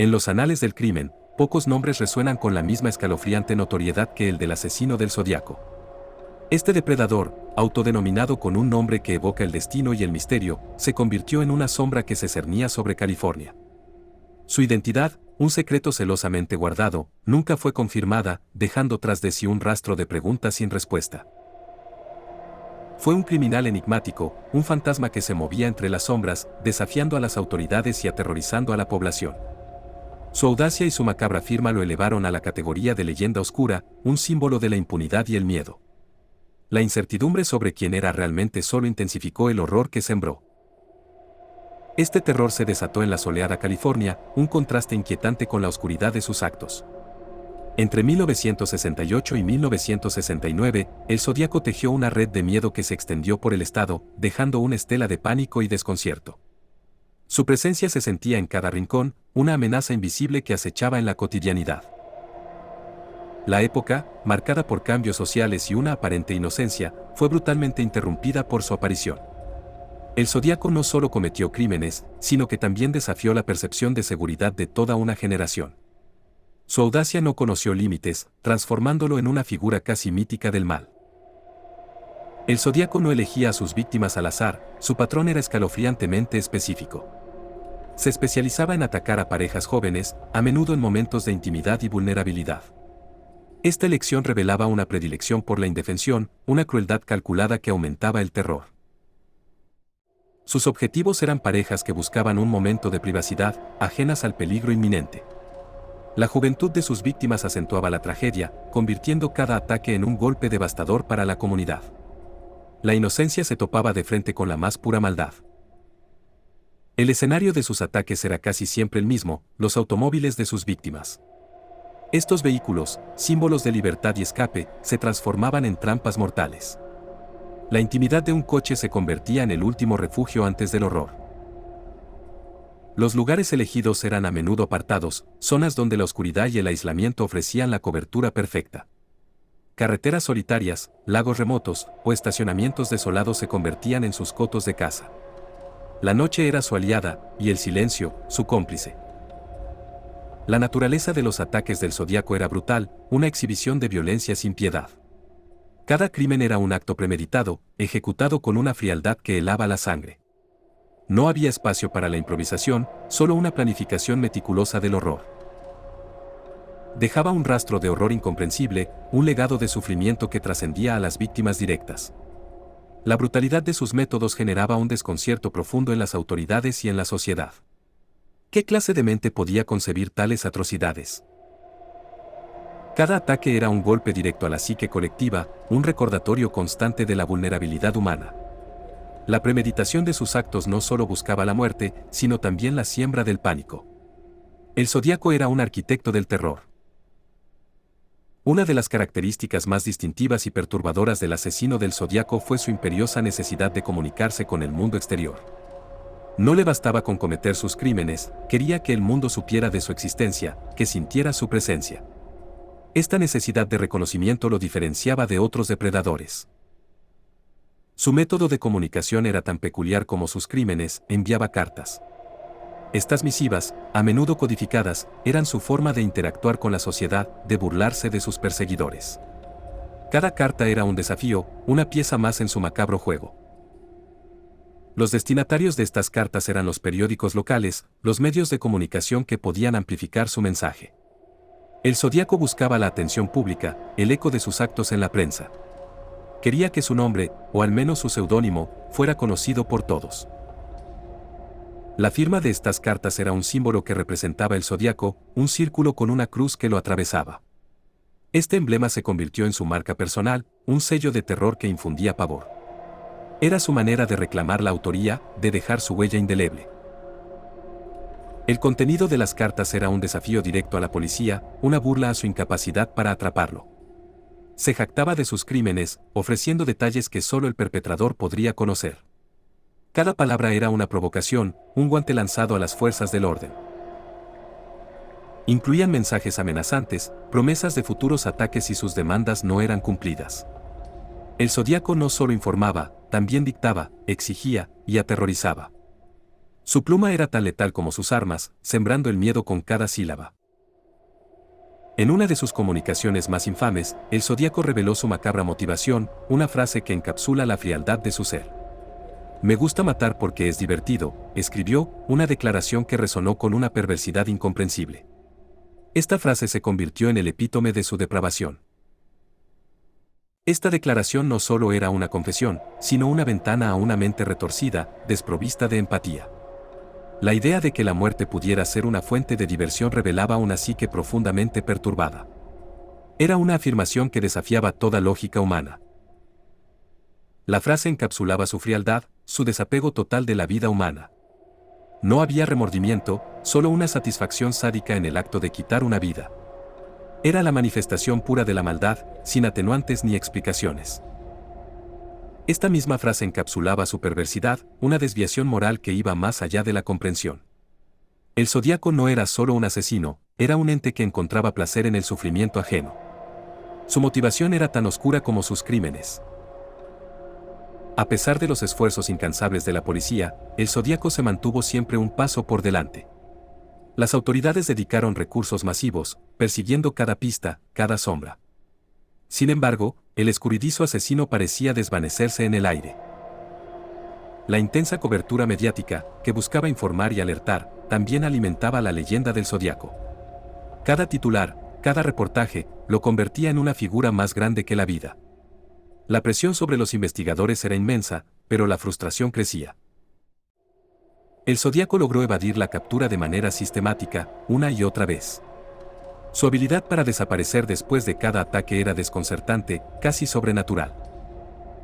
En los anales del crimen, pocos nombres resuenan con la misma escalofriante notoriedad que el del asesino del Zodíaco. Este depredador, autodenominado con un nombre que evoca el destino y el misterio, se convirtió en una sombra que se cernía sobre California. Su identidad, un secreto celosamente guardado, nunca fue confirmada, dejando tras de sí un rastro de preguntas sin respuesta. Fue un criminal enigmático, un fantasma que se movía entre las sombras, desafiando a las autoridades y aterrorizando a la población. Su audacia y su macabra firma lo elevaron a la categoría de leyenda oscura, un símbolo de la impunidad y el miedo. La incertidumbre sobre quién era realmente solo intensificó el horror que sembró. Este terror se desató en la soleada California, un contraste inquietante con la oscuridad de sus actos. Entre 1968 y 1969, el Zodíaco tejió una red de miedo que se extendió por el estado, dejando una estela de pánico y desconcierto. Su presencia se sentía en cada rincón, una amenaza invisible que acechaba en la cotidianidad. La época, marcada por cambios sociales y una aparente inocencia, fue brutalmente interrumpida por su aparición. El Zodíaco no solo cometió crímenes, sino que también desafió la percepción de seguridad de toda una generación. Su audacia no conoció límites, transformándolo en una figura casi mítica del mal. El Zodíaco no elegía a sus víctimas al azar, su patrón era escalofriantemente específico. Se especializaba en atacar a parejas jóvenes, a menudo en momentos de intimidad y vulnerabilidad. Esta elección revelaba una predilección por la indefensión, una crueldad calculada que aumentaba el terror. Sus objetivos eran parejas que buscaban un momento de privacidad, ajenas al peligro inminente. La juventud de sus víctimas acentuaba la tragedia, convirtiendo cada ataque en un golpe devastador para la comunidad. La inocencia se topaba de frente con la más pura maldad. El escenario de sus ataques era casi siempre el mismo, los automóviles de sus víctimas. Estos vehículos, símbolos de libertad y escape, se transformaban en trampas mortales. La intimidad de un coche se convertía en el último refugio antes del horror. Los lugares elegidos eran a menudo apartados, zonas donde la oscuridad y el aislamiento ofrecían la cobertura perfecta. Carreteras solitarias, lagos remotos o estacionamientos desolados se convertían en sus cotos de caza. La noche era su aliada, y el silencio, su cómplice. La naturaleza de los ataques del Zodíaco era brutal, una exhibición de violencia sin piedad. Cada crimen era un acto premeditado, ejecutado con una frialdad que helaba la sangre. No había espacio para la improvisación, solo una planificación meticulosa del horror. Dejaba un rastro de horror incomprensible, un legado de sufrimiento que trascendía a las víctimas directas. La brutalidad de sus métodos generaba un desconcierto profundo en las autoridades y en la sociedad. ¿Qué clase de mente podía concebir tales atrocidades? Cada ataque era un golpe directo a la psique colectiva, un recordatorio constante de la vulnerabilidad humana. La premeditación de sus actos no solo buscaba la muerte, sino también la siembra del pánico. El Zodíaco era un arquitecto del terror. Una de las características más distintivas y perturbadoras del asesino del Zodíaco fue su imperiosa necesidad de comunicarse con el mundo exterior. No le bastaba con cometer sus crímenes, quería que el mundo supiera de su existencia, que sintiera su presencia. Esta necesidad de reconocimiento lo diferenciaba de otros depredadores. Su método de comunicación era tan peculiar como sus crímenes, enviaba cartas. Estas misivas, a menudo codificadas, eran su forma de interactuar con la sociedad, de burlarse de sus perseguidores. Cada carta era un desafío, una pieza más en su macabro juego. Los destinatarios de estas cartas eran los periódicos locales, los medios de comunicación que podían amplificar su mensaje. El Zodíaco buscaba la atención pública, el eco de sus actos en la prensa. Quería que su nombre, o al menos su seudónimo, fuera conocido por todos. La firma de estas cartas era un símbolo que representaba el Zodíaco, un círculo con una cruz que lo atravesaba. Este emblema se convirtió en su marca personal, un sello de terror que infundía pavor. Era su manera de reclamar la autoría, de dejar su huella indeleble. El contenido de las cartas era un desafío directo a la policía, una burla a su incapacidad para atraparlo. Se jactaba de sus crímenes, ofreciendo detalles que solo el perpetrador podría conocer. Cada palabra era una provocación, un guante lanzado a las fuerzas del orden. Incluían mensajes amenazantes, promesas de futuros ataques si sus demandas no eran cumplidas. El Zodíaco no solo informaba, también dictaba, exigía y aterrorizaba. Su pluma era tan letal como sus armas, sembrando el miedo con cada sílaba. En una de sus comunicaciones más infames, el Zodíaco reveló su macabra motivación, una frase que encapsula la frialdad de su ser. Me gusta matar porque es divertido, escribió, una declaración que resonó con una perversidad incomprensible. Esta frase se convirtió en el epítome de su depravación. Esta declaración no solo era una confesión, sino una ventana a una mente retorcida, desprovista de empatía. La idea de que la muerte pudiera ser una fuente de diversión revelaba una psique profundamente perturbada. Era una afirmación que desafiaba toda lógica humana. La frase encapsulaba su frialdad, su desapego total de la vida humana. No había remordimiento, solo una satisfacción sádica en el acto de quitar una vida. Era la manifestación pura de la maldad, sin atenuantes ni explicaciones. Esta misma frase encapsulaba su perversidad, una desviación moral que iba más allá de la comprensión. El Zodíaco no era solo un asesino, era un ente que encontraba placer en el sufrimiento ajeno. Su motivación era tan oscura como sus crímenes. A pesar de los esfuerzos incansables de la policía, el Zodíaco se mantuvo siempre un paso por delante. Las autoridades dedicaron recursos masivos, persiguiendo cada pista, cada sombra. Sin embargo, el escurridizo asesino parecía desvanecerse en el aire. La intensa cobertura mediática, que buscaba informar y alertar, también alimentaba la leyenda del Zodíaco. Cada titular, cada reportaje, lo convertía en una figura más grande que la vida. La presión sobre los investigadores era inmensa, pero la frustración crecía. El Zodíaco logró evadir la captura de manera sistemática, una y otra vez. Su habilidad para desaparecer después de cada ataque era desconcertante, casi sobrenatural.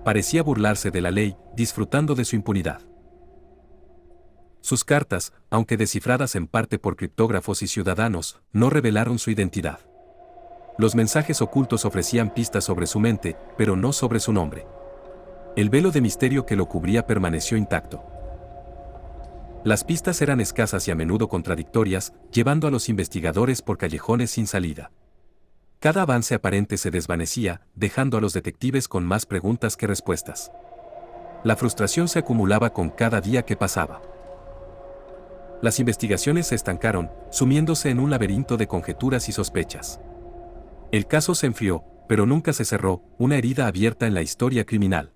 Parecía burlarse de la ley, disfrutando de su impunidad. Sus cartas, aunque descifradas en parte por criptógrafos y ciudadanos, no revelaron su identidad. Los mensajes ocultos ofrecían pistas sobre su mente, pero no sobre su nombre. El velo de misterio que lo cubría permaneció intacto. Las pistas eran escasas y a menudo contradictorias, llevando a los investigadores por callejones sin salida. Cada avance aparente se desvanecía, dejando a los detectives con más preguntas que respuestas. La frustración se acumulaba con cada día que pasaba. Las investigaciones se estancaron, sumiéndose en un laberinto de conjeturas y sospechas. El caso se enfrió, pero nunca se cerró, una herida abierta en la historia criminal.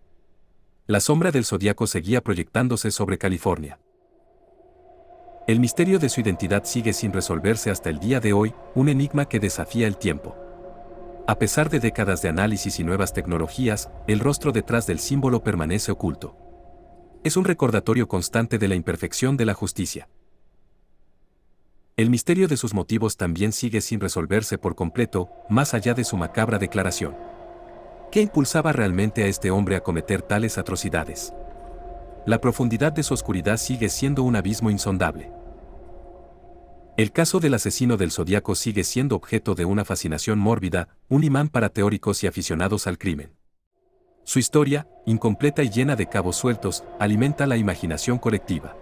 La sombra del Zodíaco seguía proyectándose sobre California. El misterio de su identidad sigue sin resolverse hasta el día de hoy, un enigma que desafía el tiempo. A pesar de décadas de análisis y nuevas tecnologías, el rostro detrás del símbolo permanece oculto. Es un recordatorio constante de la imperfección de la justicia. El misterio de sus motivos también sigue sin resolverse por completo, más allá de su macabra declaración. ¿Qué impulsaba realmente a este hombre a cometer tales atrocidades? La profundidad de su oscuridad sigue siendo un abismo insondable. El caso del asesino del Zodíaco sigue siendo objeto de una fascinación mórbida, un imán para teóricos y aficionados al crimen. Su historia, incompleta y llena de cabos sueltos, alimenta la imaginación colectiva.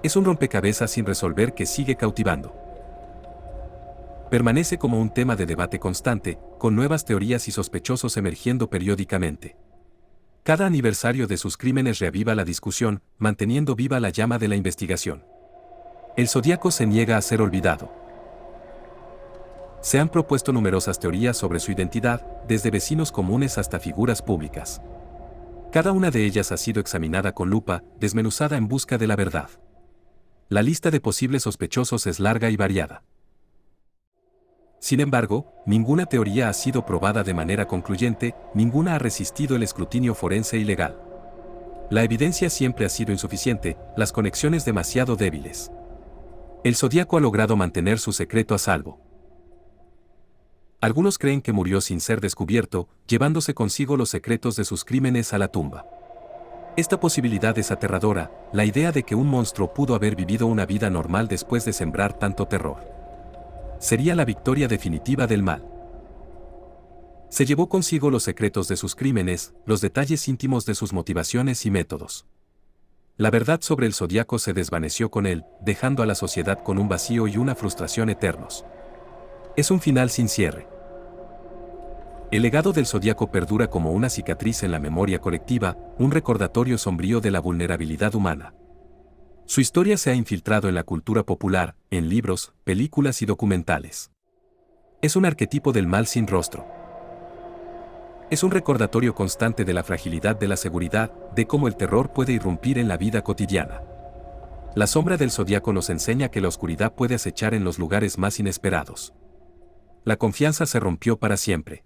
Es un rompecabezas sin resolver que sigue cautivando. Permanece como un tema de debate constante, con nuevas teorías y sospechosos emergiendo periódicamente. Cada aniversario de sus crímenes reaviva la discusión, manteniendo viva la llama de la investigación. El Zodíaco se niega a ser olvidado. Se han propuesto numerosas teorías sobre su identidad, desde vecinos comunes hasta figuras públicas. Cada una de ellas ha sido examinada con lupa, desmenuzada en busca de la verdad. La lista de posibles sospechosos es larga y variada. Sin embargo, ninguna teoría ha sido probada de manera concluyente, ninguna ha resistido el escrutinio forense y legal. La evidencia siempre ha sido insuficiente, las conexiones demasiado débiles. El Zodíaco ha logrado mantener su secreto a salvo. Algunos creen que murió sin ser descubierto, llevándose consigo los secretos de sus crímenes a la tumba. Esta posibilidad es aterradora, la idea de que un monstruo pudo haber vivido una vida normal después de sembrar tanto terror. Sería la victoria definitiva del mal. Se llevó consigo los secretos de sus crímenes, los detalles íntimos de sus motivaciones y métodos. La verdad sobre el Zodíaco se desvaneció con él, dejando a la sociedad con un vacío y una frustración eternos. Es un final sin cierre. El legado del Zodíaco perdura como una cicatriz en la memoria colectiva, un recordatorio sombrío de la vulnerabilidad humana. Su historia se ha infiltrado en la cultura popular, en libros, películas y documentales. Es un arquetipo del mal sin rostro. Es un recordatorio constante de la fragilidad de la seguridad, de cómo el terror puede irrumpir en la vida cotidiana. La sombra del zodiaco nos enseña que la oscuridad puede acechar en los lugares más inesperados. La confianza se rompió para siempre.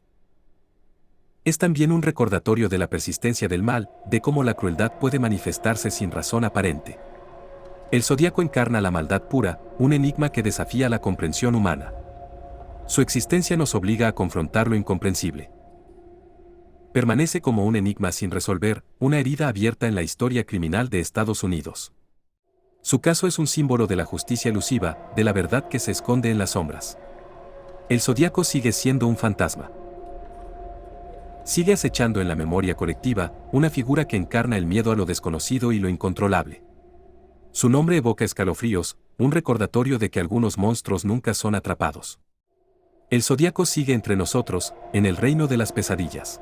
Es también un recordatorio de la persistencia del mal, de cómo la crueldad puede manifestarse sin razón aparente. El zodiaco encarna la maldad pura, un enigma que desafía la comprensión humana. Su existencia nos obliga a confrontar lo incomprensible. Permanece como un enigma sin resolver, una herida abierta en la historia criminal de Estados Unidos. Su caso es un símbolo de la justicia elusiva, de la verdad que se esconde en las sombras. El zodiaco sigue siendo un fantasma. Sigue acechando en la memoria colectiva, una figura que encarna el miedo a lo desconocido y lo incontrolable. Su nombre evoca escalofríos, un recordatorio de que algunos monstruos nunca son atrapados. El zodiaco sigue entre nosotros, en el reino de las pesadillas.